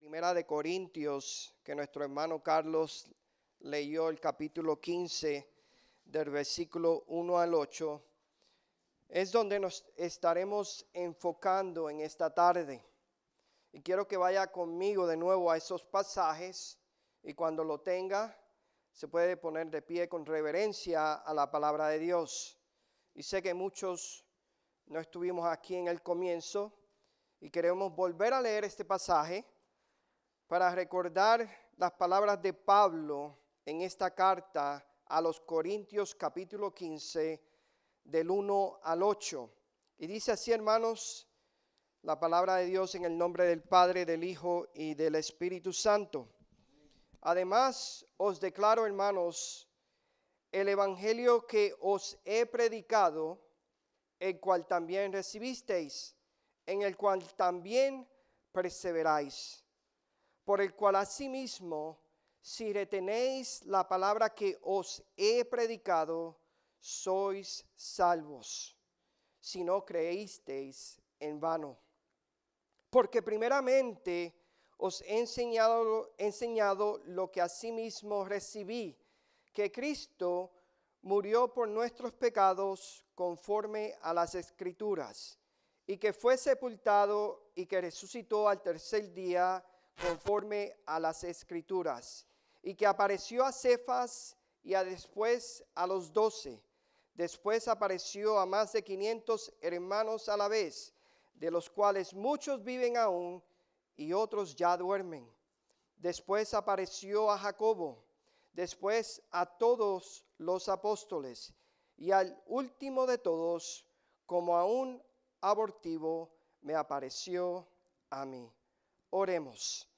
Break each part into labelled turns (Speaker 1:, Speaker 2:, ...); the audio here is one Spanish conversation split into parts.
Speaker 1: Primera de Corintios, que nuestro hermano Carlos leyó el capítulo 15 del versículo 1 al 8, es donde nos estaremos enfocando en esta tarde. Y quiero que vaya conmigo de nuevo a esos pasajes y cuando lo tenga se puede poner de pie con reverencia a la palabra de Dios. Y sé que muchos no estuvimos aquí en el comienzo y queremos volver a leer este pasaje para recordar las palabras de Pablo en esta carta a los Corintios capítulo 15 del 1 al 8. Y dice así, hermanos, la palabra de Dios en el nombre del Padre, del Hijo y del Espíritu Santo. Además, os declaro, hermanos, el evangelio que os he predicado, el cual también recibisteis, en el cual también perseveráis, por el cual asimismo, si retenéis la palabra que os he predicado, sois salvos, si no creísteis en vano. Porque primeramente os he enseñado lo que asimismo recibí, que Cristo murió por nuestros pecados conforme a las Escrituras, y que fue sepultado y que resucitó al tercer día conforme a las Escrituras, y que apareció a Cefas y después a los 12. Después apareció a más de 500 hermanos a la vez, de los cuales muchos viven aún y otros ya duermen. Después apareció a Jacobo, después a todos los apóstoles, y al último de todos, como a un abortivo, me apareció a mí. Oremos.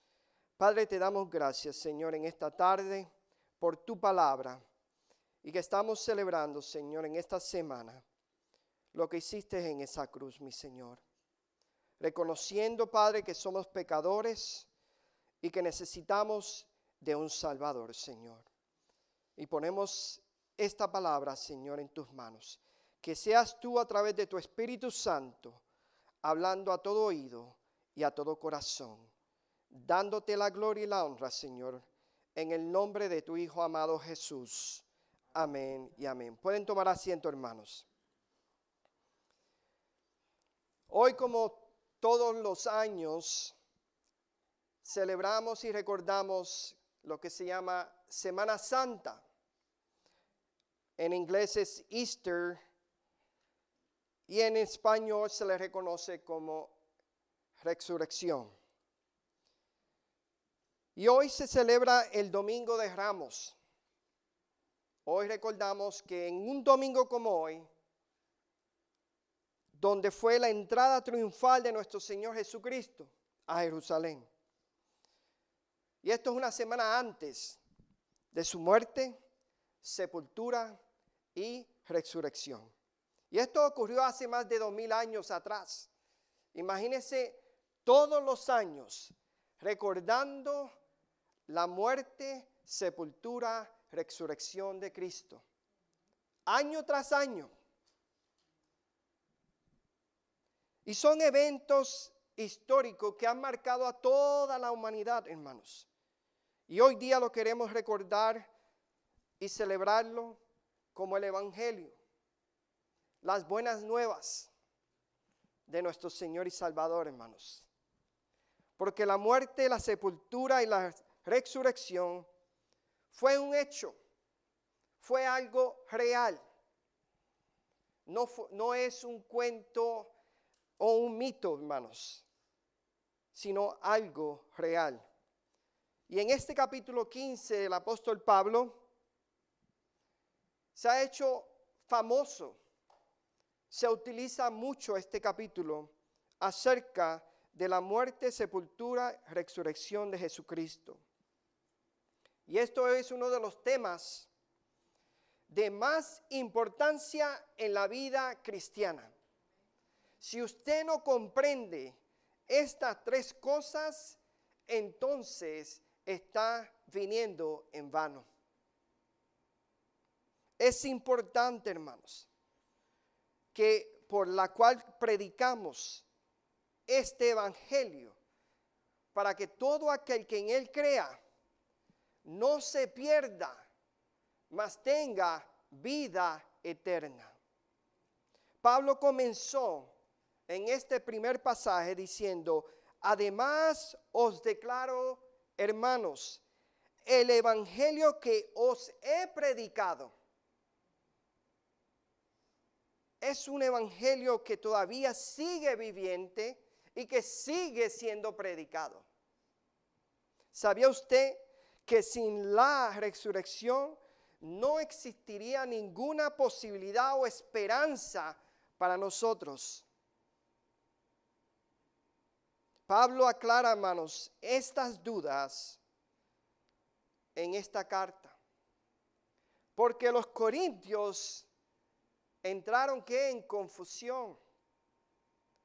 Speaker 1: Padre, te damos gracias, Señor, en esta tarde por tu palabra y que estamos celebrando, Señor, en esta semana lo que hiciste en esa cruz, mi Señor. Reconociendo, Padre, que somos pecadores y que necesitamos de un Salvador, Señor. Y ponemos esta palabra, Señor, en tus manos. Que seas tú a través de tu Espíritu Santo hablando a todo oído y a todo corazón, dándote la gloria y la honra, Señor, en el nombre de tu Hijo amado Jesús. Amén y amén. Pueden tomar asiento, hermanos. Hoy, como todos los años, celebramos y recordamos lo que se llama Semana Santa. En inglés es Easter y en español se le reconoce como Resurrección. Y hoy se celebra el Domingo de Ramos. Hoy recordamos que en un domingo como hoy, donde fue la entrada triunfal de nuestro Señor Jesucristo a Jerusalén. Y esto es una semana antes de su muerte, sepultura y resurrección. Y esto ocurrió hace más de 2000 años atrás. Imagínense todos los años recordando la muerte, sepultura, resurrección de Cristo. Año tras año. Y son eventos históricos que han marcado a toda la humanidad, hermanos. Y hoy día lo queremos recordar y celebrarlo como el Evangelio. Las buenas nuevas de nuestro Señor y Salvador, hermanos. Porque la muerte, la sepultura y la resurrección fue un hecho, fue algo real. No es un cuento o un mito, hermanos, sino algo real. Y en este capítulo 15, el apóstol Pablo se ha hecho famoso. Se utiliza mucho este capítulo acerca de la muerte, sepultura, resurrección de Jesucristo. Y esto es uno de los temas de más importancia en la vida cristiana. Si usted no comprende estas tres cosas, entonces está viniendo en vano. Es importante, hermanos, que por la cual predicamos este evangelio, para que todo aquel que en él crea no se pierda, mas tenga vida eterna. Pablo comenzó en este primer pasaje diciendo: además os declaro, hermanos, el evangelio que os he predicado es un evangelio que todavía sigue viviente y que sigue siendo predicado. ¿Sabía usted que sin la resurrección no existiría ninguna posibilidad o esperanza para nosotros? Pablo aclara, hermanos, estas dudas en esta carta, porque los corintios entraron en confusión,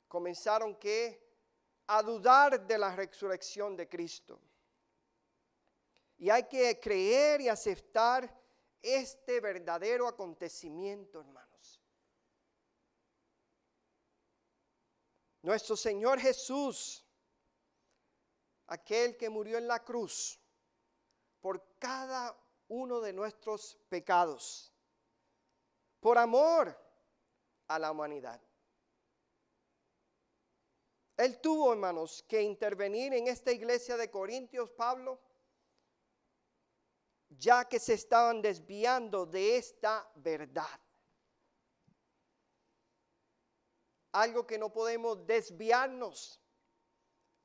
Speaker 1: comenzaron a dudar de la resurrección de Cristo. Y hay que creer y aceptar este verdadero acontecimiento, hermanos. Nuestro Señor Jesús, aquel que murió en la cruz por cada uno de nuestros pecados, por amor a la humanidad. Él tuvo, hermanos, que intervenir en esta iglesia de Corintios, Pablo, ya que se estaban desviando de esta verdad. Algo que no podemos desviarnos,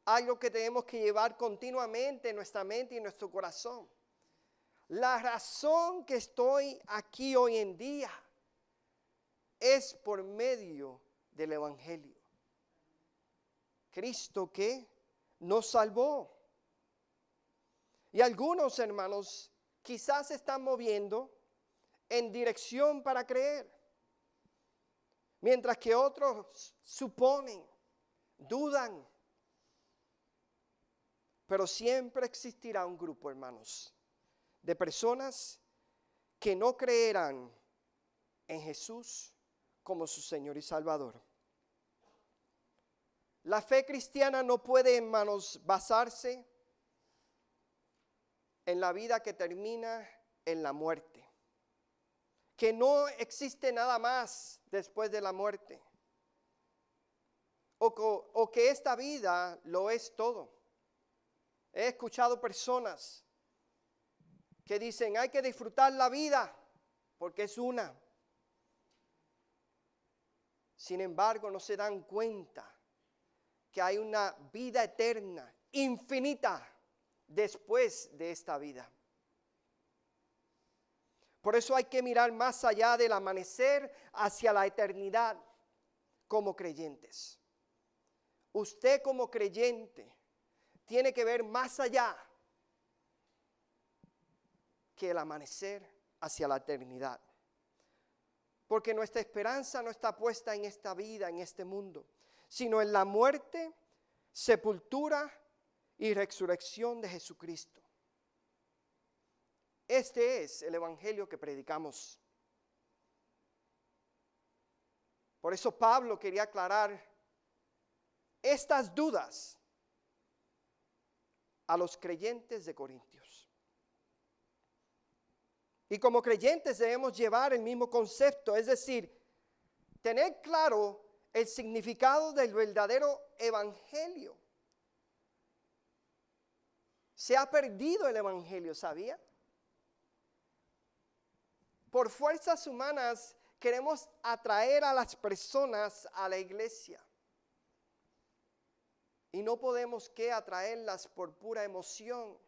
Speaker 1: algo que tenemos que llevar continuamente en nuestra mente y en nuestro corazón. La razón que estoy aquí hoy en día es por medio del evangelio. Cristo que nos salvó. Y algunos, hermanos, quizás se están moviendo en dirección para creer, mientras que otros suponen, dudan. Pero siempre existirá un grupo, hermanos, de personas que no creerán en Jesús como su Señor y Salvador. La fe cristiana no puede, hermanos, basarse en la vida que termina en la muerte, que no existe nada más después de la muerte, o que esta vida lo es todo. He escuchado personas que dicen: hay que disfrutar la vida porque es una. Sin embargo, no se dan cuenta que hay una vida eterna, infinita, después de esta vida. Por eso hay que mirar más allá del amanecer hacia la eternidad como creyentes. Usted como creyente tiene que ver más allá que el amanecer hacia la eternidad. Porque nuestra esperanza no está puesta en esta vida, en este mundo, sino en la muerte, sepultura y resurrección de Jesucristo. Este es el evangelio que predicamos. Por eso Pablo quería aclarar estas dudas a los creyentes de Corintios. Y como creyentes debemos llevar el mismo concepto, es decir, tener claro el significado del verdadero evangelio. Se ha perdido el evangelio, ¿sabía? Por fuerzas humanas queremos atraer a las personas a la iglesia. Y no podemos atraerlas por pura emoción.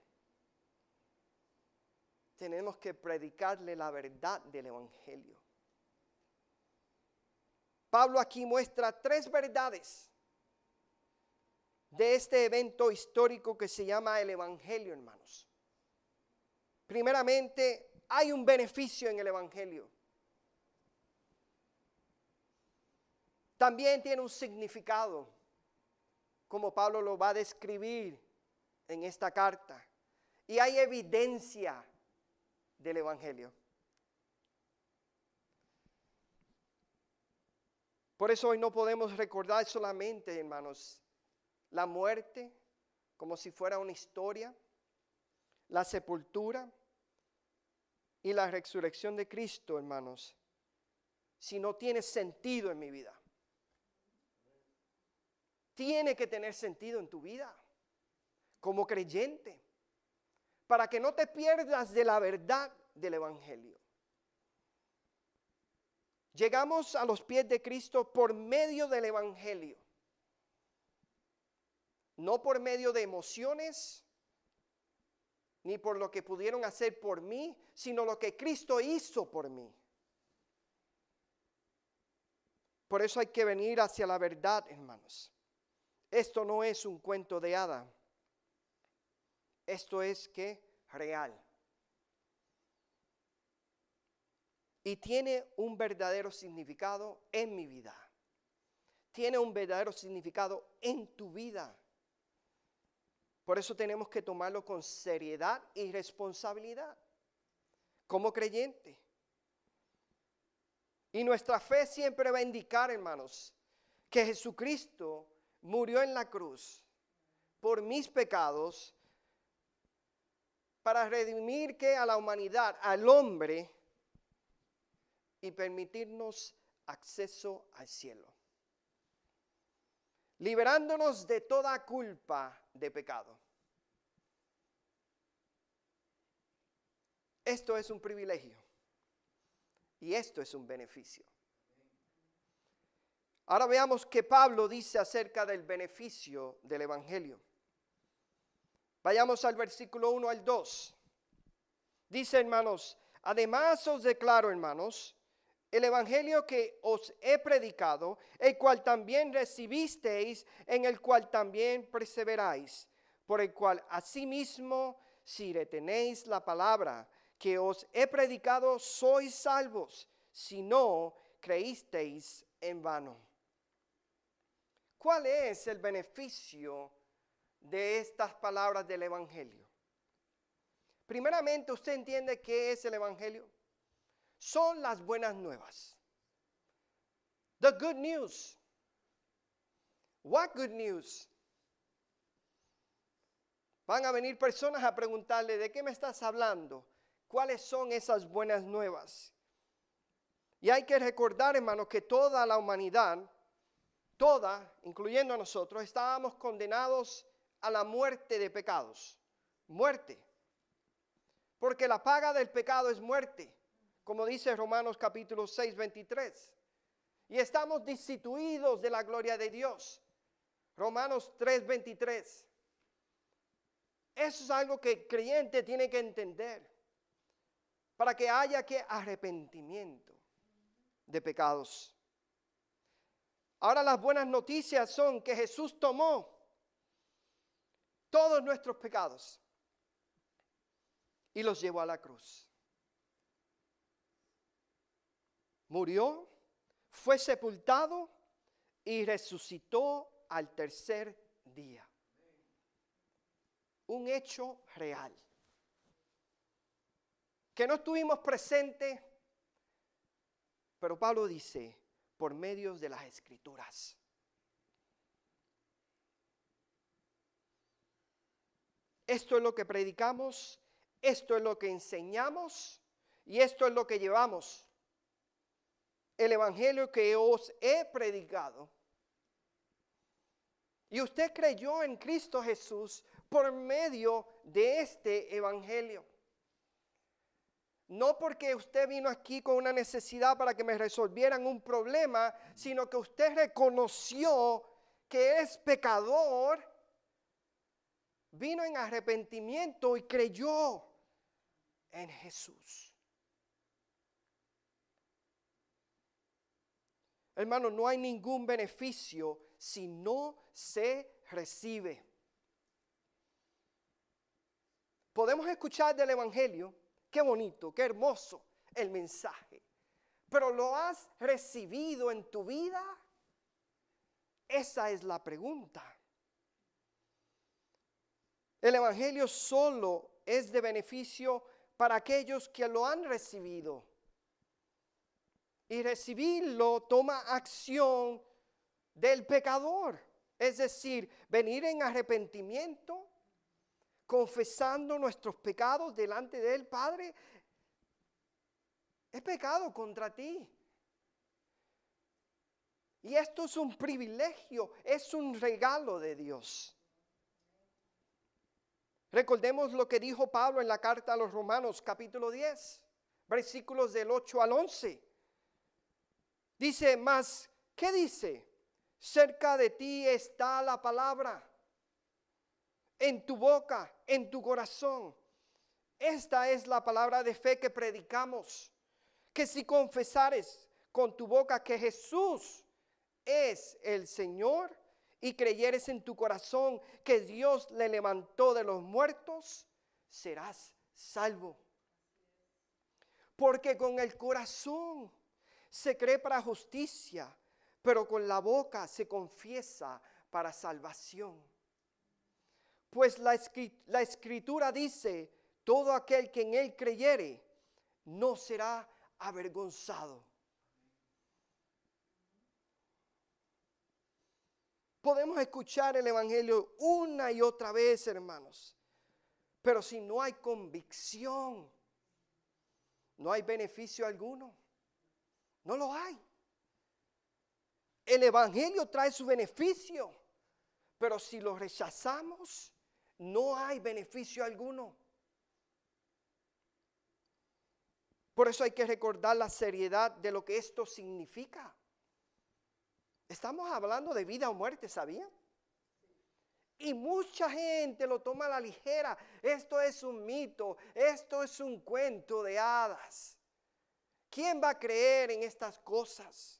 Speaker 1: Tenemos que predicarle la verdad del evangelio. Pablo aquí muestra 3 verdades de este evento histórico que se llama el evangelio, hermanos. Primeramente, hay un beneficio en el evangelio. También tiene un significado, como Pablo lo va a describir en esta carta. Y hay evidencia del evangelio. Por eso hoy no podemos recordar solamente, hermanos, la muerte, como si fuera una historia, la sepultura y la resurrección de Cristo, hermanos, si no tiene sentido en mi vida. Tiene que tener sentido en tu vida como creyente, para que no te pierdas de la verdad del Evangelio. Llegamos a los pies de Cristo por medio del Evangelio, no por medio de emociones, ni por lo que pudieron hacer por mí, sino lo que Cristo hizo por mí. Por eso hay que venir hacia la verdad, hermanos. Esto no es un cuento de hada. Esto es real. Y tiene un verdadero significado en mi vida. Tiene un verdadero significado en tu vida. Por eso tenemos que tomarlo con seriedad y responsabilidad como creyente. Y nuestra fe siempre va a indicar, hermanos, que Jesucristo murió en la cruz por mis pecados para redimir a la humanidad, al hombre, y permitirnos acceso al cielo, liberándonos de toda culpa de pecado. Esto es un privilegio y esto es un beneficio. Ahora veamos qué Pablo dice acerca del beneficio del Evangelio. Vayamos al versículo 1 al 2. Dice, hermanos, además os declaro, hermanos, el evangelio que os he predicado, el cual también recibisteis, en el cual también perseveráis, por el cual asimismo, si retenéis la palabra que os he predicado, sois salvos, si no creísteis en vano. ¿Cuál es el beneficio de estas palabras del evangelio? Primeramente, ¿usted entiende qué es el evangelio? Son las buenas nuevas. The good news. What good news? Van a venir personas a preguntarle, ¿de qué me estás hablando? ¿Cuáles son esas buenas nuevas? Y hay que recordar, hermanos, que toda la humanidad, toda, incluyendo a nosotros, estábamos condenados a la muerte de pecados. Muerte. Porque la paga del pecado es muerte, como dice Romanos capítulo 6, 23. Y estamos destituidos de la gloria de Dios. Romanos 3, 23. Eso es algo que el creyente tiene que entender, para que haya arrepentimiento de pecados. Ahora las buenas noticias son que Jesús tomó todos nuestros pecados y los llevó a la cruz. Murió, fue sepultado y resucitó al tercer día. Un hecho real. Que no estuvimos presentes, pero Pablo dice, por medio de las Escrituras. Esto es lo que predicamos, esto es lo que enseñamos y esto es lo que llevamos. El evangelio que os he predicado. Y usted creyó en Cristo Jesús por medio de este evangelio. No porque usted vino aquí con una necesidad para que me resolvieran un problema, sino que usted reconoció que es pecador, vino en arrepentimiento y creyó en Jesús. Hermano, no hay ningún beneficio si no se recibe. Podemos escuchar del evangelio, qué bonito, qué hermoso el mensaje, pero ¿lo has recibido en tu vida? Esa es la pregunta. El evangelio solo es de beneficio para aquellos que lo han recibido. Y recibirlo toma acción del pecador. Es decir, venir en arrepentimiento, confesando nuestros pecados delante del Padre, es pecado contra ti. Y esto es un privilegio, es un regalo de Dios. Recordemos lo que dijo Pablo en la carta a los Romanos, capítulo 10, versículos del 8 al 11. Dice, mas, ¿qué dice? Cerca de ti está la palabra, en tu boca, en tu corazón. Esta es la palabra de fe que predicamos, que si confesares con tu boca que Jesús es el Señor y creyeres en tu corazón que Dios le levantó de los muertos, serás salvo. Porque con el corazón se cree para justicia, pero con la boca se confiesa para salvación. Pues la Escritura dice, todo aquel que en él creyere no será avergonzado. Podemos escuchar el Evangelio una y otra vez, hermanos, pero si no hay convicción, no hay beneficio alguno. No lo hay. El Evangelio trae su beneficio, pero si lo rechazamos, no hay beneficio alguno. Por eso hay que recordar la seriedad de lo que esto significa. Estamos hablando de vida o muerte, ¿sabían? Y mucha gente lo toma a la ligera. Esto es un mito, esto es un cuento de hadas. ¿Quién va a creer en estas cosas?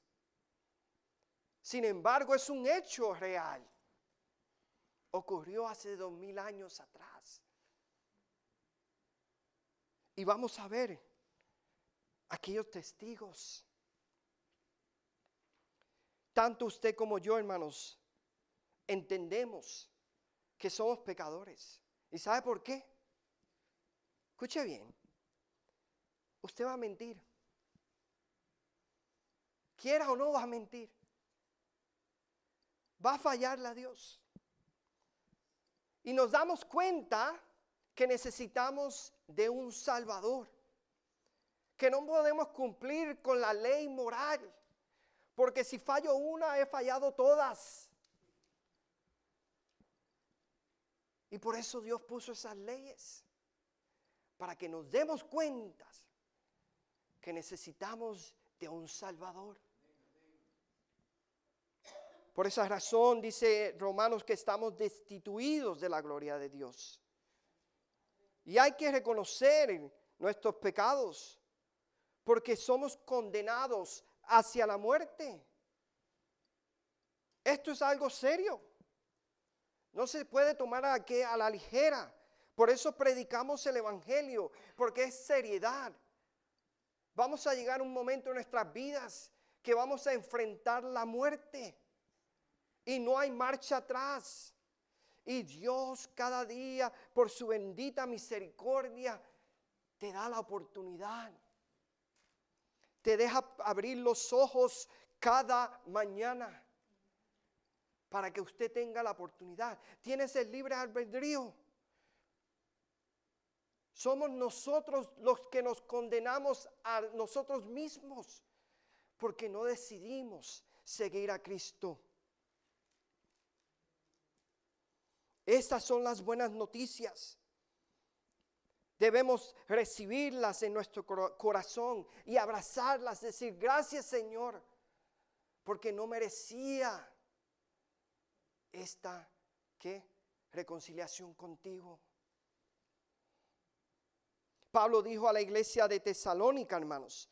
Speaker 1: Sin embargo, es un hecho real. Ocurrió hace 2000 años atrás. Y vamos a ver aquellos testigos. Tanto usted como yo, hermanos, entendemos que somos pecadores. ¿Y sabe por qué? Escuche bien. Usted va a mentir. Quiera o no va a mentir. Va a fallarle a Dios. Y nos damos cuenta que necesitamos de un Salvador. Que no podemos cumplir con la ley moral. Porque si fallo una, he fallado todas. Y por eso Dios puso esas leyes. Para que nos demos cuenta que necesitamos de un Salvador. Por esa razón dice Romanos que estamos destituidos de la gloria de Dios. Y hay que reconocer nuestros pecados, porque somos condenados hacia la muerte. Esto es algo serio. No se puede tomar a la ligera. Por eso predicamos el Evangelio, porque es seriedad. Vamos a llegar a un momento en nuestras vidas que vamos a enfrentar la muerte. Y no hay marcha atrás. Y Dios cada día, por su bendita misericordia, te da la oportunidad. Te deja abrir los ojos cada mañana para que usted tenga la oportunidad. Tienes el libre albedrío. Somos nosotros los que nos condenamos a nosotros mismos porque no decidimos seguir a Cristo. Estas son las buenas noticias. Debemos recibirlas en nuestro corazón y abrazarlas, decir gracias Señor, porque no merecía esta reconciliación contigo. Pablo dijo a la iglesia de Tesalónica, hermanos,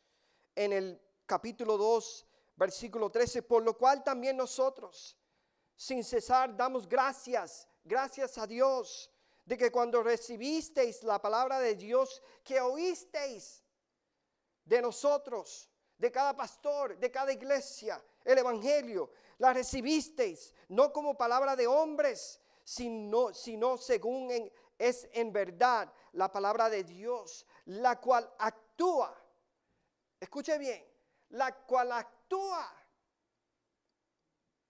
Speaker 1: en el capítulo 2, versículo 13, por lo cual también nosotros, sin cesar, damos gracias a Dios, de que cuando recibisteis la palabra de Dios, que oísteis de nosotros, de cada pastor, de cada iglesia, el evangelio, la recibisteis, no como palabra de hombres, sino según es en verdad la palabra de Dios, la cual actúa, escuche bien, la cual actúa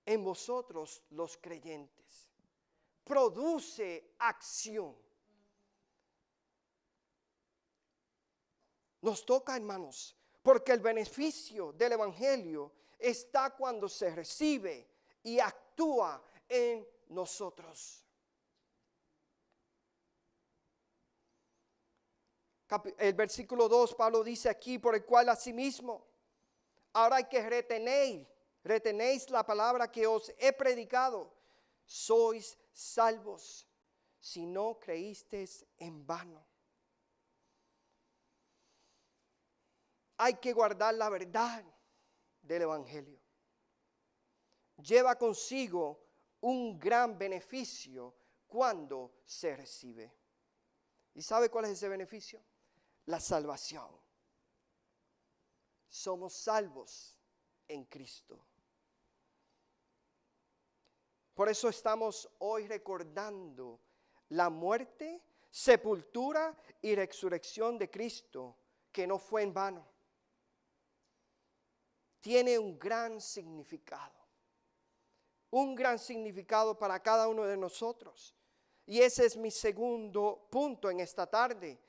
Speaker 1: en vosotros los creyentes. Produce acción. Nos toca, hermanos, porque el beneficio del Evangelio está cuando se recibe y actúa en nosotros. El versículo 2, Pablo dice aquí, por el cual asimismo, ahora hay que retenéis la palabra que os he predicado, sois salvos, si no creísteis en vano. Hay que guardar la verdad del Evangelio. Lleva consigo un gran beneficio cuando se recibe. ¿Y sabe cuál es ese beneficio? La salvación. Somos salvos en Cristo. Por eso estamos hoy recordando la muerte, sepultura y resurrección de Cristo, que no fue en vano. Tiene un gran significado para cada uno de nosotros. Y ese es mi segundo punto en esta tarde,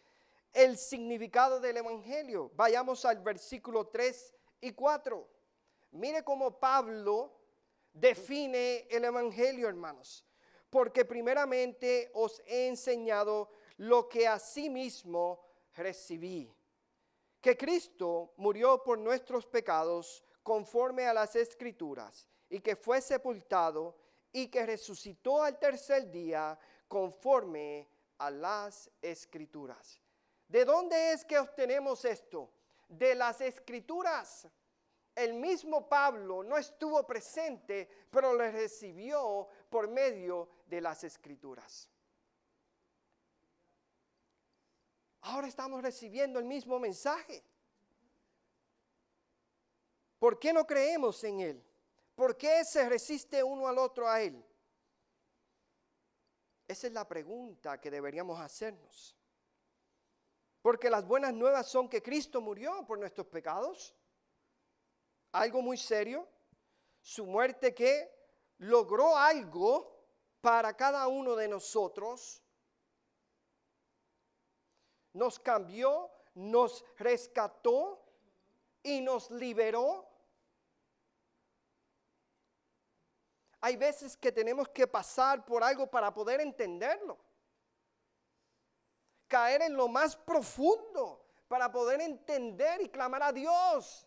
Speaker 1: el significado del Evangelio. Vayamos al versículo 3 y 4. Mire cómo Pablo define el Evangelio, hermanos. Porque primeramente os he enseñado lo que asimismo recibí, que Cristo murió por nuestros pecados conforme a las Escrituras, y que fue sepultado y que resucitó al tercer día conforme a las Escrituras. ¿De dónde es que obtenemos esto? De las Escrituras. El mismo Pablo no estuvo presente, pero le recibió por medio de las Escrituras. Ahora estamos recibiendo el mismo mensaje. ¿Por qué no creemos en Él? ¿Por qué se resiste uno al otro a Él? Esa es la pregunta que deberíamos hacernos. Porque las buenas nuevas son que Cristo murió por nuestros pecados. Algo muy serio. Su muerte que logró algo para cada uno de nosotros. Nos cambió, nos rescató y nos liberó. Hay veces que tenemos que pasar por algo para poder entenderlo. Caer en lo más profundo para poder entender y clamar a Dios.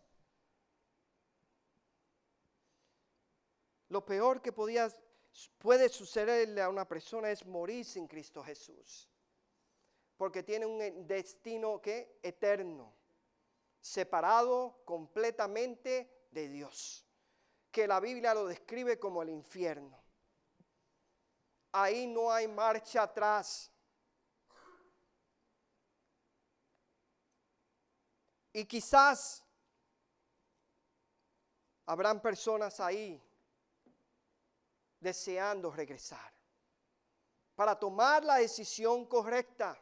Speaker 1: Lo peor que puede sucederle a una persona es morir sin Cristo Jesús. Porque tiene un destino que eterno, separado completamente de Dios, que la Biblia lo describe como el infierno. Ahí no hay marcha atrás. Y quizás habrán personas ahí deseando regresar para tomar la decisión correcta.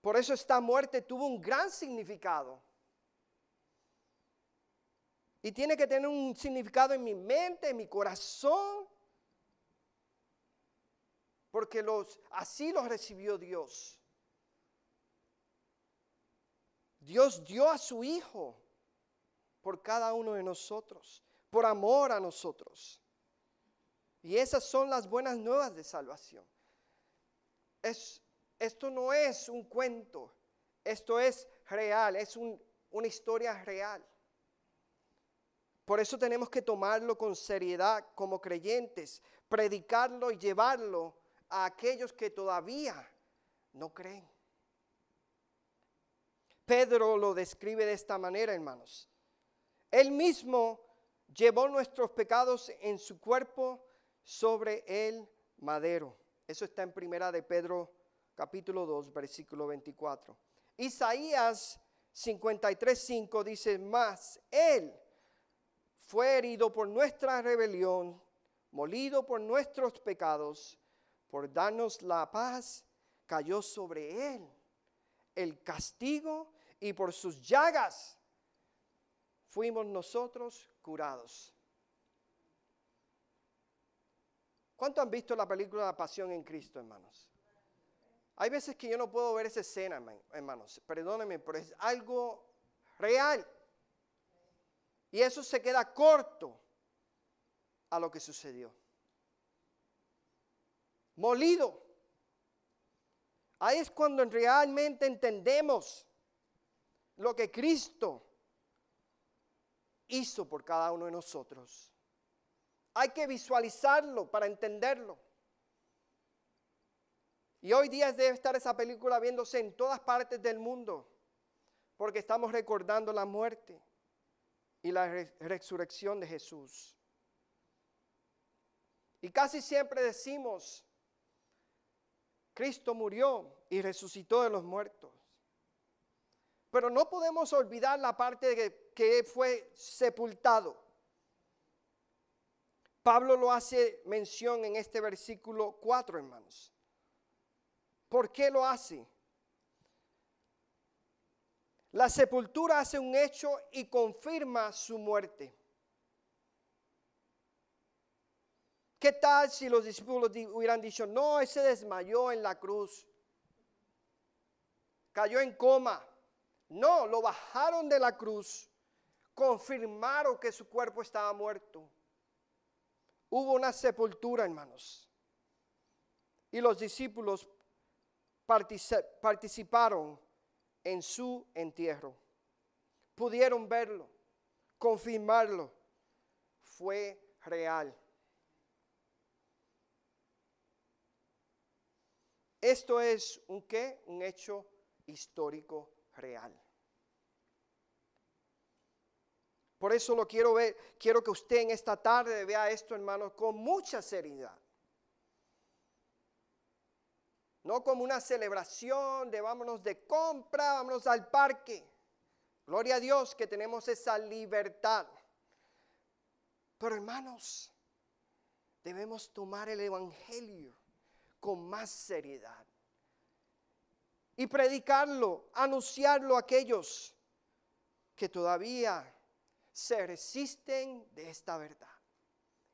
Speaker 1: Por eso esta muerte tuvo un gran significado. Y tiene que tener un significado en mi mente, en mi corazón. Porque así los recibió Dios. Dios dio a su Hijo por cada uno de nosotros, por amor a nosotros. Y esas son las buenas nuevas de salvación. Esto no es un cuento, esto es real, es una historia real. Por eso tenemos que tomarlo con seriedad como creyentes, predicarlo y llevarlo a aquellos que todavía no creen. Pedro lo describe de esta manera, hermanos. Él mismo llevó nuestros pecados en su cuerpo sobre el madero. Eso está en Primera de Pedro capítulo 2, versículo 24. Isaías 53:5 dice, mas Él fue herido por nuestra rebelión, molido por nuestros pecados, por darnos la paz, cayó sobre Él el castigo y por sus llagas fuimos nosotros curados. ¿Cuántos han visto la película La Pasión en Cristo, hermanos? Hay veces que yo no puedo ver esa escena, hermanos. Perdónenme, pero es algo real. Y eso se queda corto a lo que sucedió. Molido. Ahí es cuando realmente entendemos lo que Cristo hizo por cada uno de nosotros. Hay que visualizarlo para entenderlo. Y hoy día debe estar esa película viéndose en todas partes del mundo, porque estamos recordando la muerte y la resurrección de Jesús. Y casi siempre decimos, Cristo murió y resucitó de los muertos. Pero no podemos olvidar la parte de que fue sepultado. Pablo lo hace mención en este versículo 4, hermanos. ¿Por qué lo hace? La sepultura hace un hecho y confirma su muerte. ¿Qué tal si los discípulos hubieran dicho, no, él se desmayó en la cruz, cayó en coma? No, lo bajaron de la cruz, confirmaron que su cuerpo estaba muerto. Hubo una sepultura, hermanos, y los discípulos participaron en su entierro. Pudieron verlo, confirmarlo. Fue real. Esto es un ¿qué? Un hecho histórico real. Por eso lo quiero ver, quiero que usted en esta tarde vea esto, hermanos, con mucha seriedad. No como una celebración de vámonos de compra, vámonos al parque. Gloria a Dios que tenemos esa libertad. Pero hermanos, debemos tomar el evangelio con más seriedad y predicarlo, anunciarlo a aquellos que todavía se resisten de esta verdad.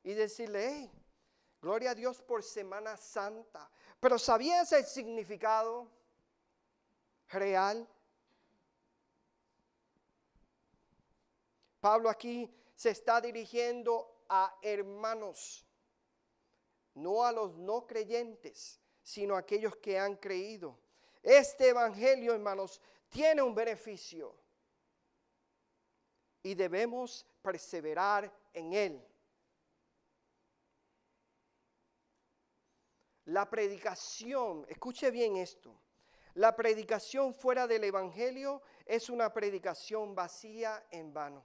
Speaker 1: Y decirle, hey, gloria a Dios por Semana Santa. Pero ¿sabías el significado real? Pablo aquí se está dirigiendo a hermanos, no a los no creyentes, sino a aquellos que han creído. Este evangelio, hermanos, tiene un beneficio y debemos perseverar en él. La predicación, escuche bien esto, la predicación fuera del evangelio es una predicación vacía en vano.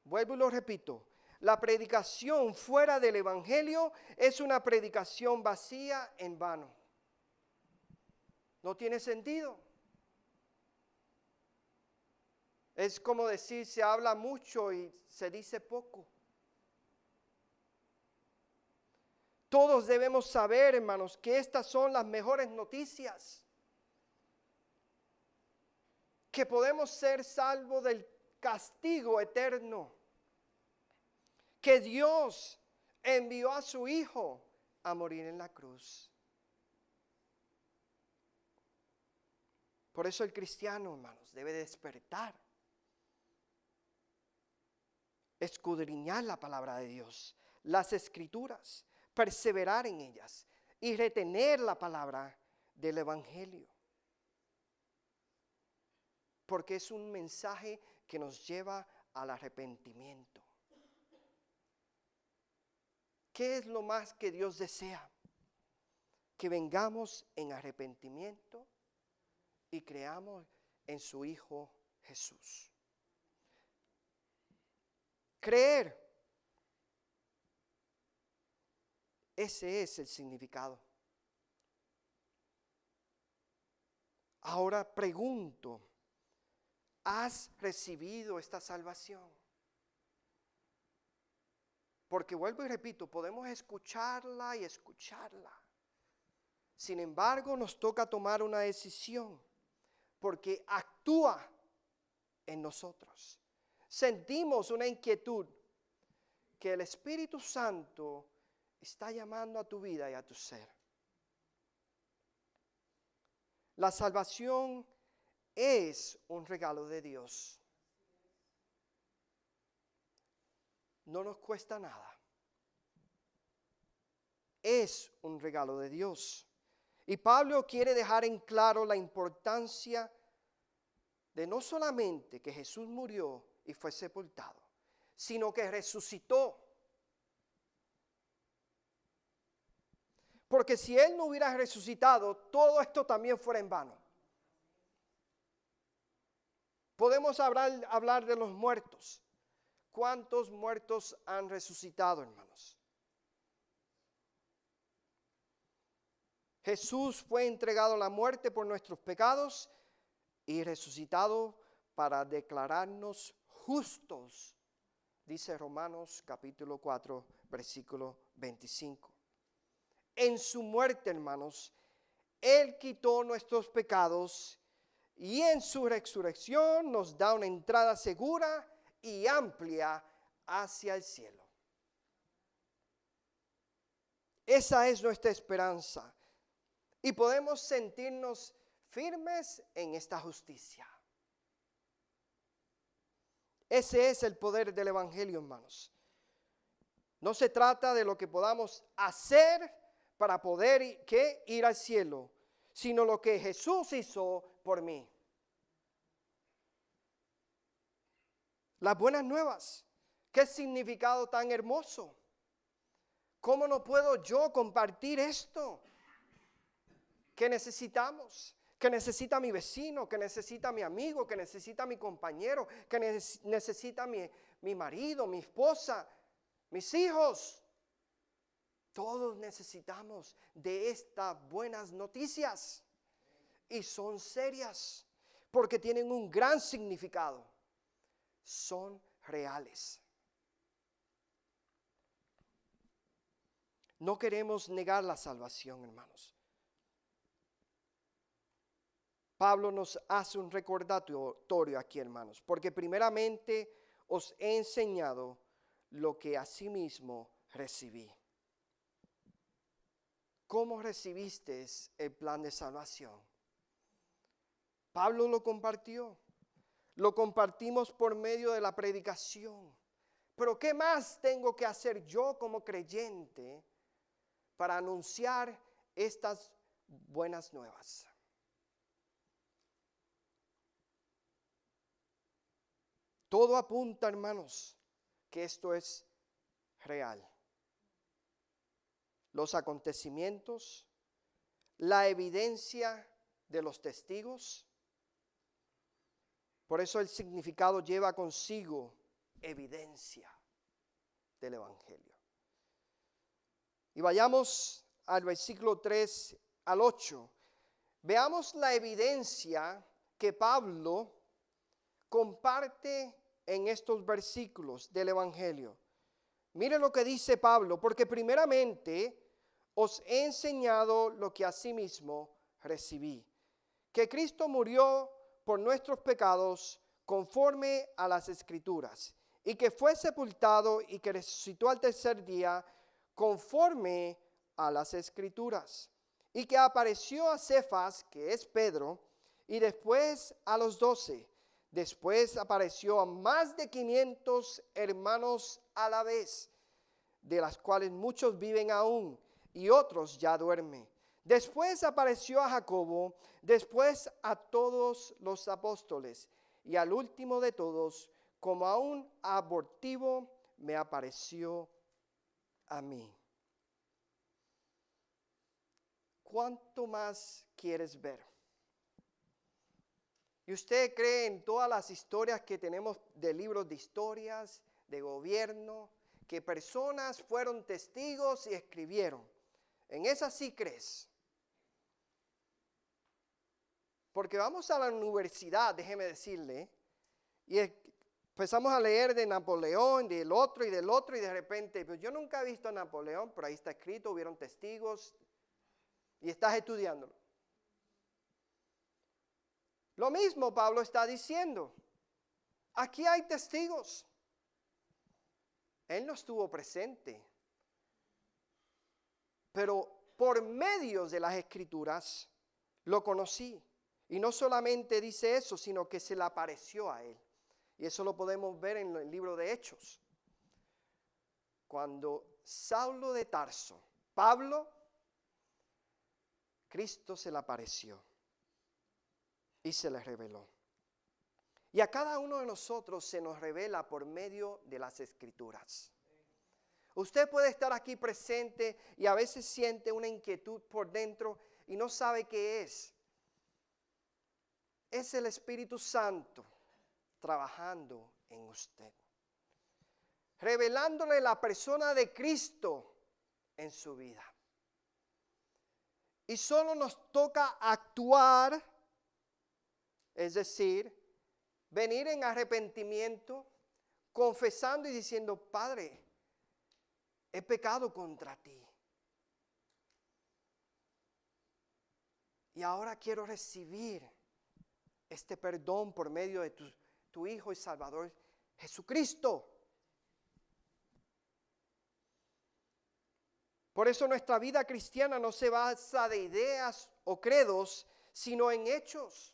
Speaker 1: Vuelvo y lo repito, la predicación fuera del evangelio es una predicación vacía en vano. No tiene sentido. Es como decir, se habla mucho y se dice poco. Todos debemos saber, hermanos, que estas son las mejores noticias. Que podemos ser salvos del castigo eterno. Que Dios envió a su Hijo a morir en la cruz. Por eso el cristiano, hermanos, debe despertar. Escudriñar la palabra de Dios, las escrituras, perseverar en ellas y retener la palabra del evangelio. Porque es un mensaje que nos lleva al arrepentimiento. ¿Qué es lo más que Dios desea? Que vengamos en arrepentimiento y creamos en su Hijo Jesús. Creer. Ese es el significado. Ahora pregunto, ¿has recibido esta salvación? Porque vuelvo y repito, podemos escucharla y escucharla. Sin embargo, nos toca tomar una decisión, porque actúa en nosotros. Sentimos una inquietud que el Espíritu Santo está llamando a tu vida y a tu ser. La salvación es un regalo de Dios. No nos cuesta nada. Es un regalo de Dios. Y Pablo quiere dejar en claro la importancia de no solamente que Jesús murió y fue sepultado, sino que resucitó. Porque si Él no hubiera resucitado, todo esto también fuera en vano. Podemos hablar de los muertos. ¿Cuántos muertos han resucitado, hermanos? Jesús fue entregado a la muerte por nuestros pecados y resucitado para declararnos justos, dice Romanos capítulo 4, versículo 25. En su muerte, hermanos, Él quitó nuestros pecados y en su resurrección nos da una entrada segura y amplia hacia el cielo. Esa es nuestra esperanza y podemos sentirnos firmes en esta justicia. Ese es el poder del Evangelio, hermanos. No se trata de lo que podamos hacer para poder ir al cielo, sino lo que Jesús hizo por mí. Las buenas nuevas. Qué significado tan hermoso. ¿Cómo no puedo yo compartir esto que necesitamos? Que necesita mi vecino, que necesita mi amigo, que necesita mi compañero, que necesita mi marido, mi esposa, mis hijos. Todos necesitamos de estas buenas noticias y son serias porque tienen un gran significado. Son reales. No queremos negar la salvación, hermanos. Pablo nos hace un recordatorio aquí, hermanos, porque primeramente os he enseñado lo que asimismo recibí. ¿Cómo recibiste el plan de salvación? Pablo lo compartió. Lo compartimos por medio de la predicación. Pero ¿qué más tengo que hacer yo como creyente para anunciar estas buenas nuevas? Todo apunta, hermanos, que esto es real. Los acontecimientos, la evidencia de los testigos. Por eso el significado lleva consigo evidencia del Evangelio. Y vayamos al versículo 3 al 8. Veamos la evidencia que Pablo comparte en estos versículos del Evangelio. Mire lo que dice Pablo, porque primeramente os he enseñado lo que asimismo recibí, que Cristo murió por nuestros pecados conforme a las Escrituras, y que fue sepultado y que resucitó al tercer día conforme a las Escrituras, y que apareció a Cefas, que es Pedro, y después a los 12. Después apareció a más de 500 hermanos a la vez, de las cuales muchos viven aún y otros ya duermen. Después apareció a Jacobo, después a todos los apóstoles, y al último de todos, como a un abortivo, me apareció a mí. ¿Cuánto más quieres ver? ¿Y usted cree en todas las historias que tenemos de libros de historias, de gobierno, que personas fueron testigos y escribieron? ¿En esas sí crees? Porque vamos a la universidad, déjeme decirle, y empezamos a leer de Napoleón, del otro, y de repente, pues yo nunca he visto a Napoleón, pero ahí está escrito, hubieron testigos, y estás estudiándolo. Lo mismo Pablo está diciendo. Aquí hay testigos. Él no estuvo presente, pero por medio de las Escrituras lo conocí. Y no solamente dice eso, sino que se le apareció a él. Y eso lo podemos ver en el libro de Hechos. Cuando Saulo de Tarso, Pablo, Cristo se le apareció y se le reveló. Y a cada uno de nosotros se nos revela por medio de las Escrituras. Usted puede estar aquí presente y a veces siente una inquietud por dentro y no sabe qué es. Es el Espíritu Santo trabajando en usted, revelándole la persona de Cristo en su vida. Y solo nos toca actuar, es decir, venir en arrepentimiento, confesando y diciendo: Padre, he pecado contra ti. Y ahora quiero recibir este perdón por medio de tu Hijo y Salvador Jesucristo. Por eso nuestra vida cristiana no se basa de ideas o credos, sino en hechos.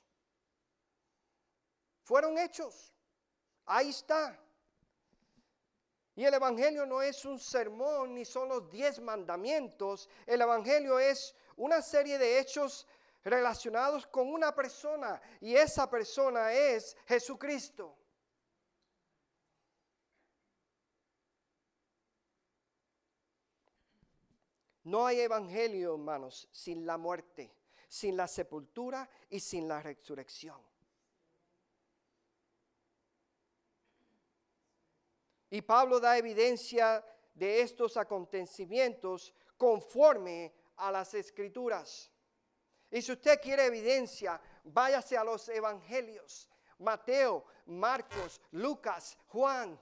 Speaker 1: Fueron hechos. Ahí está. Y el Evangelio no es un sermón ni son los 10 mandamientos. El Evangelio es una serie de hechos relacionados con una persona. Y esa persona es Jesucristo. No hay evangelio, hermanos, sin la muerte, sin la sepultura y sin la resurrección. Y Pablo da evidencia de estos acontecimientos conforme a las Escrituras. Y si usted quiere evidencia, váyase a los evangelios: Mateo, Marcos, Lucas, Juan.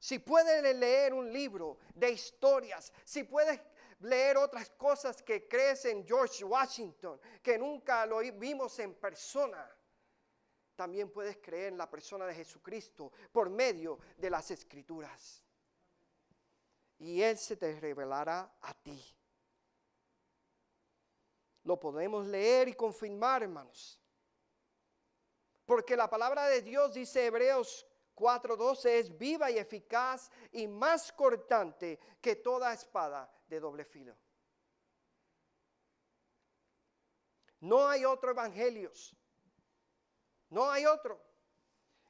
Speaker 1: Si puede leer un libro de historias, si puede leer otras cosas que crees en George Washington, que nunca lo vimos en persona, también puedes creer en la persona de Jesucristo por medio de las Escrituras. Y Él se te revelará a ti. Lo podemos leer y confirmar, hermanos. Porque la palabra de Dios, dice Hebreos 4:12, es viva y eficaz y más cortante que toda espada de doble filo. No hay otro evangelio. No hay otro.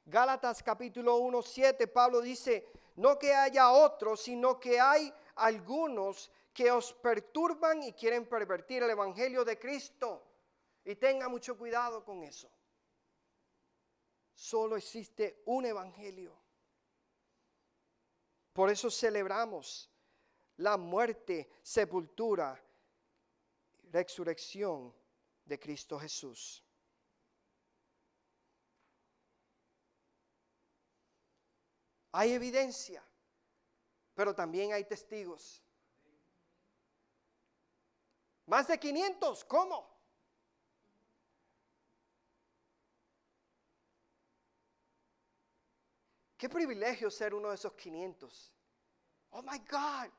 Speaker 1: Gálatas capítulo 1:7, Pablo dice: no que haya otro, sino que hay algunos que os perturban y quieren pervertir el evangelio de Cristo. Y tenga mucho cuidado con eso. Solo existe un evangelio. Por eso celebramos la muerte, sepultura, resurrección de Cristo Jesús. Hay evidencia, pero también hay testigos. Más de 500, ¿cómo? Qué privilegio ser uno de esos 500. Oh my God.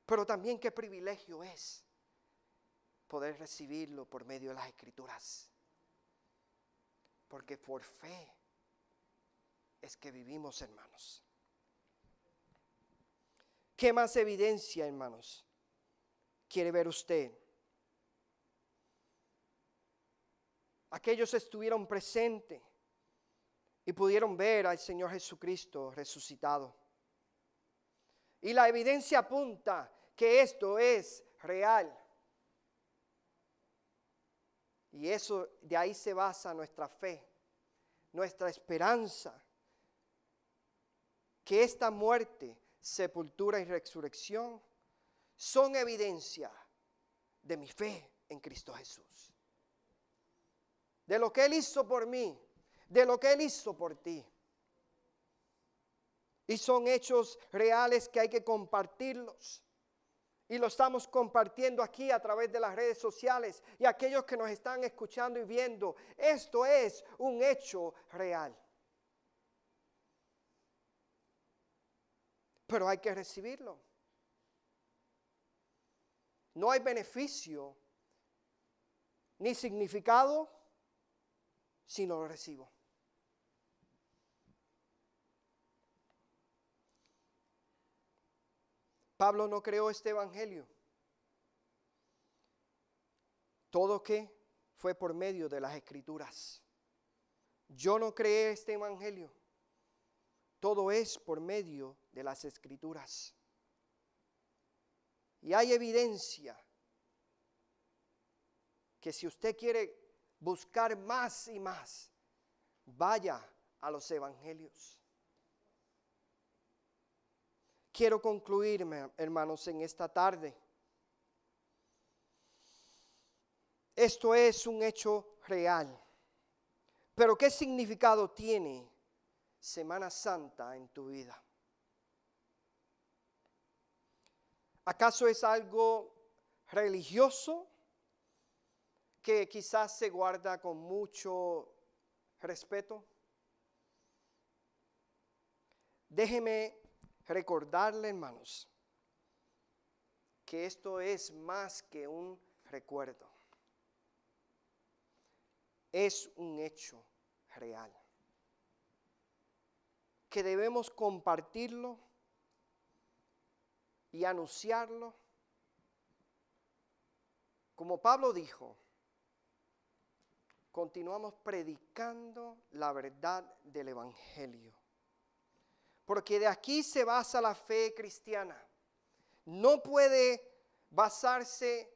Speaker 1: Pero también qué privilegio es poder recibirlo por medio de las Escrituras. Porque por fe es que vivimos, hermanos. ¿Qué más evidencia, hermanos, quiere ver usted? Aquellos estuvieron presentes y pudieron ver al Señor Jesucristo resucitado. Y la evidencia apunta que esto es real. Y eso, de ahí se basa nuestra fe, nuestra esperanza, que esta muerte, sepultura y resurrección son evidencia de mi fe en Cristo Jesús. De lo que Él hizo por mí, de lo que Él hizo por ti. Y son hechos reales que hay que compartirlos. Y lo estamos compartiendo aquí a través de las redes sociales y aquellos que nos están escuchando y viendo. Esto es un hecho real. Pero hay que recibirlo. No hay beneficio ni significado si no lo recibo. Pablo no creó este evangelio. Todo que fue por medio de las escrituras. Yo no creé este evangelio. Todo es por medio de las escrituras. Y hay evidencia que si usted quiere buscar más y más, vaya a los evangelios. Quiero concluirme, hermanos, en esta tarde. Esto es un hecho real. Pero ¿qué significado tiene Semana Santa en tu vida? ¿Acaso es algo religioso que quizás se guarda con mucho respeto? Déjeme recordarle, hermanos, que esto es más que un recuerdo. Es un hecho real. Que debemos compartirlo y anunciarlo. Como Pablo dijo, continuamos predicando la verdad del evangelio. Porque de aquí se basa la fe cristiana. No puede basarse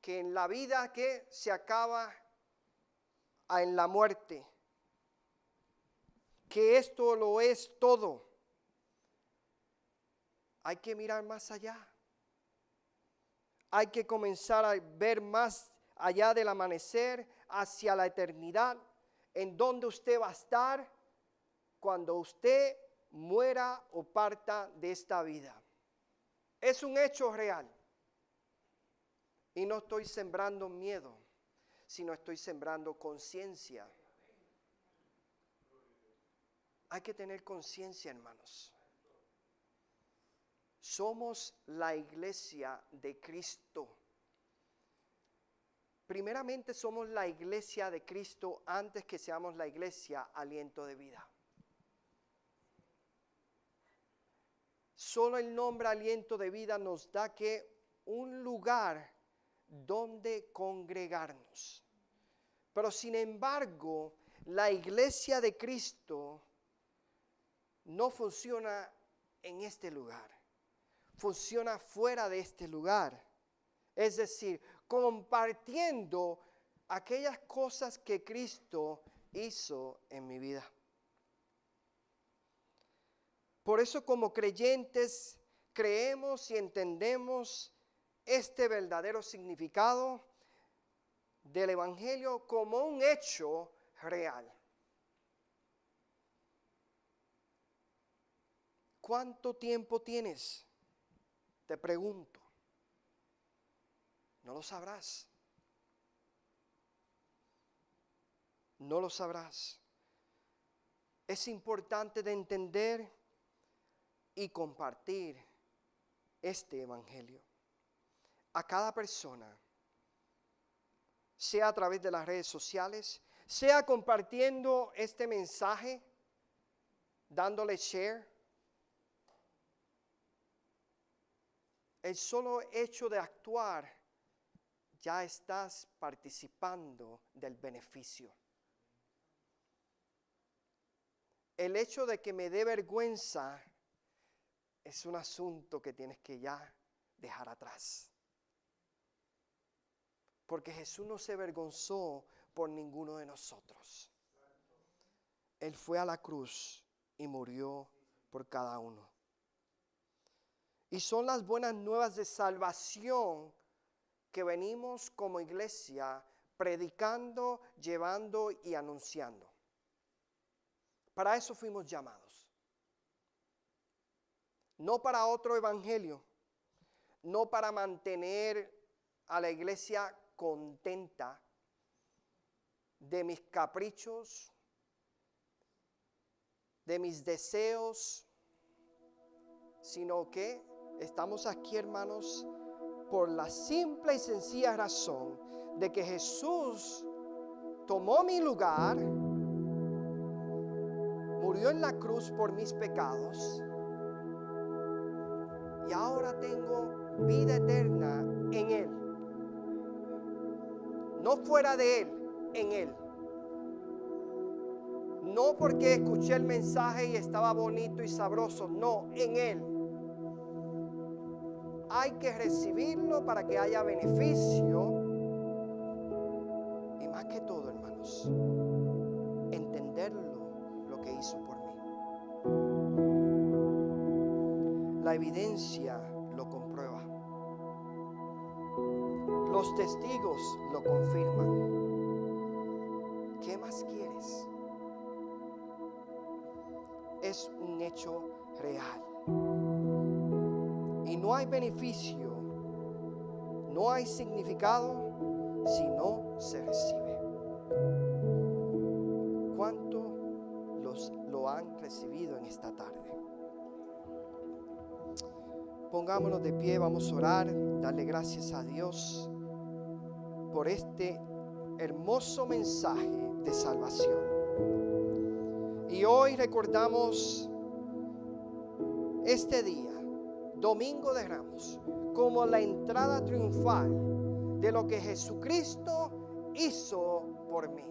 Speaker 1: que en la vida que se acaba en la muerte. Que esto lo es todo. Hay que mirar más allá. Hay que comenzar a ver más allá del amanecer hacia la eternidad, en donde usted va a estar cuando usted muera o parta de esta vida. Es un hecho real. Y no estoy sembrando miedo, sino estoy sembrando conciencia. Hay que tener conciencia, hermanos. Somos la iglesia de Cristo. Primeramente somos la iglesia de Cristo antes que seamos la iglesia Aliento de Vida. Solo el nombre Aliento de Vida nos da que un lugar donde congregarnos. Pero sin embargo, la iglesia de Cristo no funciona en este lugar. Funciona fuera de este lugar. Es decir, compartiendo aquellas cosas que Cristo hizo en mi vida. Por eso como creyentes creemos y entendemos este verdadero significado del evangelio como un hecho real. ¿Cuánto tiempo tienes? Te pregunto. No lo sabrás. No lo sabrás. Es importante de entender y compartir este evangelio a cada persona, sea a través de las redes sociales, sea compartiendo este mensaje, dándole share. El solo hecho de actuar, ya estás participando del beneficio. El hecho de que me dé vergüenza es un asunto que tienes que ya dejar atrás. Porque Jesús no se avergonzó por ninguno de nosotros. Él fue a la cruz y murió por cada uno. Y son las buenas nuevas de salvación que venimos como iglesia predicando, llevando y anunciando. Para eso fuimos llamados. No para otro evangelio, no para mantener a la iglesia contenta de mis caprichos, de mis deseos, sino que estamos aquí, hermanos, por la simple y sencilla razón de que Jesús tomó mi lugar, murió en la cruz por mis pecados y ahora tengo vida eterna en Él. No fuera de Él, en Él. No porque escuché el mensaje y estaba bonito y sabroso, no, en Él. Hay que recibirlo para que haya beneficio. Y más que todo, hermanos, entenderlo, lo que hizo por mí. La evidencia lo comprueba. Los testigos lo confirman. ¿Qué más quieres? Es un hecho real. Y no hay beneficio, no hay significado si no se recibe. ¿Cuánto lo han recibido en esta tarde? Pongámonos de pie, vamos a orar, darle gracias a Dios por este hermoso mensaje de salvación. Y hoy recordamos este día, Domingo de Ramos, como la entrada triunfal de lo que Jesucristo hizo por mí.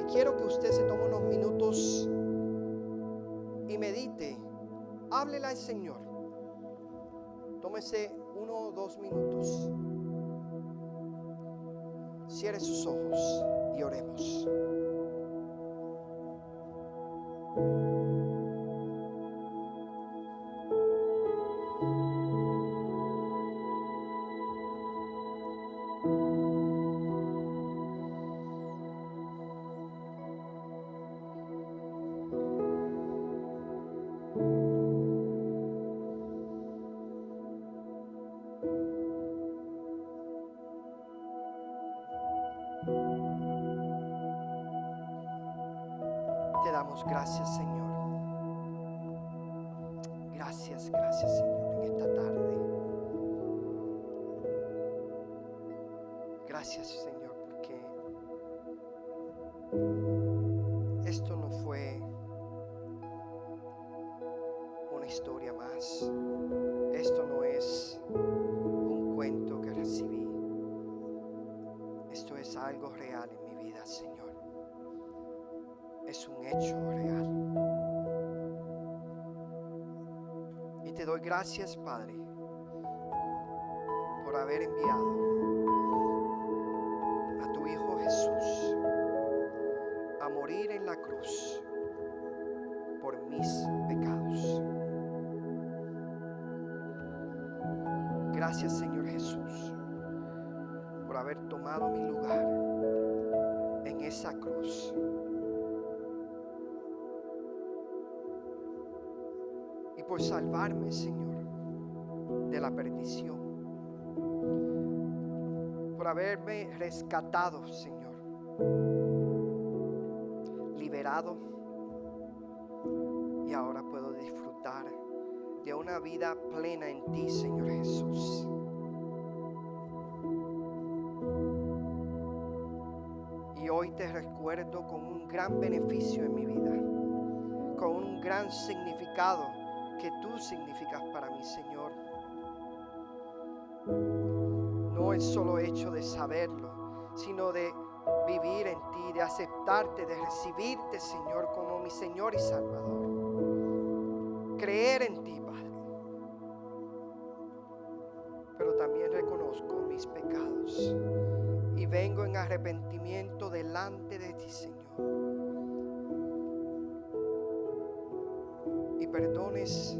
Speaker 1: Y quiero que usted se tome unos minutos y medite, háblele al Señor. Tómese 1 o 2 minutos. Cierre sus ojos y oremos. Te damos gracias, Señor. Gracias, gracias, Señor, en esta tarde. Gracias, Señor, porque esto no fue una historia más. Esto no es un cuento que recibí. Esto es algo real en mi vida, Señor. Es un hecho real. Y te doy gracias, Padre, por haber enviado a tu Hijo Jesús a morir en la cruz por mis pecados. Gracias, Señor Jesús, por haber tomado mi lugar en esa cruz. Y por salvarme, Señor, de la perdición. Por haberme rescatado, Señor. Liberado. Y ahora puedo disfrutar de una vida plena en ti, Señor Jesús. Y hoy te recuerdo con un gran beneficio en mi vida. Con un gran significado que tú significas para mí, Señor. No el solo hecho de saberlo, sino de vivir en ti, de aceptarte, de recibirte, Señor, como mi Señor y Salvador. Creer en ti, Padre. Pero también reconozco mis pecados y vengo en arrepentimiento delante de ti, Señor. Y perdones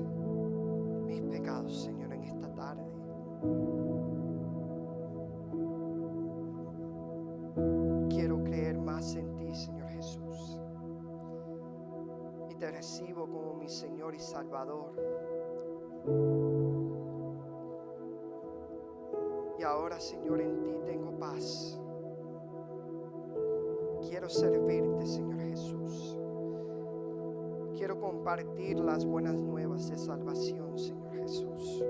Speaker 1: mis pecados, Señor, en esta tarde. Quiero creer más en ti, Señor Jesús. Y te recibo como mi Señor y Salvador. Y ahora, Señor, en ti tengo paz. Quiero servirte, Señor Jesús. Quiero compartir las buenas nuevas de salvación, Señor Jesús.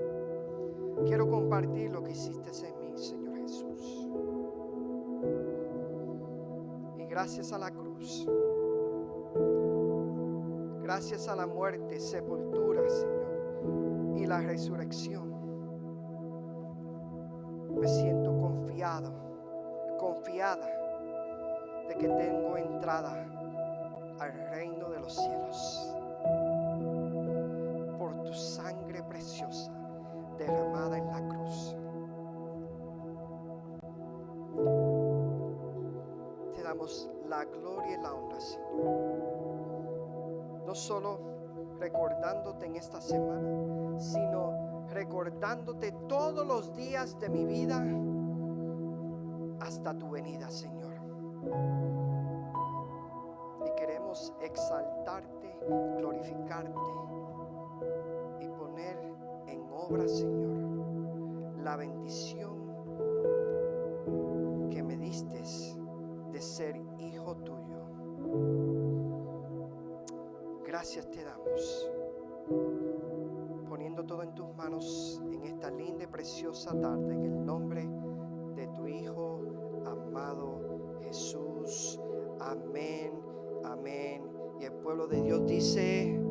Speaker 1: Quiero compartir lo que hiciste en mí, Señor Jesús. Y gracias a la cruz, gracias a la muerte, sepultura, Señor, y la resurrección, me siento confiada de que tengo entrada al reino de los cielos por tu sangre preciosa derramada en la cruz. Te damos la gloria y la honra, Señor. No solo recordándote en esta semana, sino recordándote todos los días de mi vida hasta tu venida, Señor. Y queremos exaltarte, glorificarte y poner en obra, Señor, la bendición que me diste de ser hijo tuyo. Gracias te damos, poniendo todo en tus manos en esta linda y preciosa tarde, en el nombre de tu Hijo amado Jesús. Amén, amén. Y el pueblo de Dios dice...